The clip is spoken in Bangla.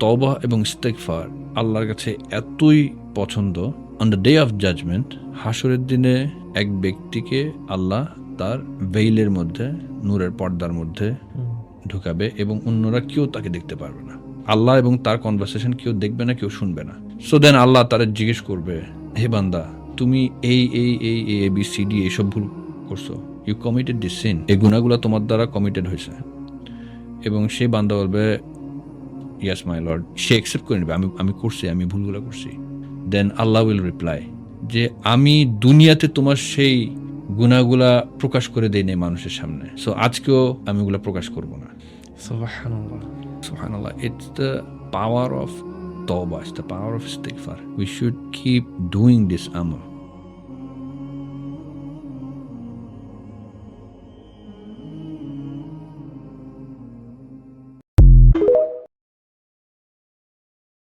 তওবা এবং ইস্তেগফার আল্লাহর কাছে এতই পছন্দ, on the day of judgement, হাসরের দিনে এক ব্যক্তিকে আল্লাহ তার ভেইলের মধ্যে, নূরের পর্দার মধ্যে ঢুকাবে এবং অন্যরা কেউ তাকে দেখতে পারবে না। আল্লাহ এবং তার কনভারসেশন কেউ দেখবে না, কেউ শুনবে না। সো দেন আল্লাহ তারা জিজ্ঞেস করবে, হে বান্দা, তুমি এই এই এই এ বি সি ডি এসব ভুল করছো, ইউ কমিটেড দিস সিন, এই গুনাহগুলো তোমার দ্বারা কমিটেড হয়েছে। এবং সে বান্দা বলবে, ইয়াস মাই লর্ড। সে অ্যাকসেপ্ট করে নেবে, আমি করছি, আমি ভুলগুলো করছি। দেন আল্লাহ উইল রিপ্লাই যে আমি দুনিয়াতে তোমার সেই গুনাহগুলা প্রকাশ করে দেই নাই মানুষের সামনে, সো আজকেও আমি ওগুলা প্রকাশ করব না। সুবহানাল্লাহ। Subhanallah, it's the power of tawbah, it's the power of istighfar. We should keep doing this amal.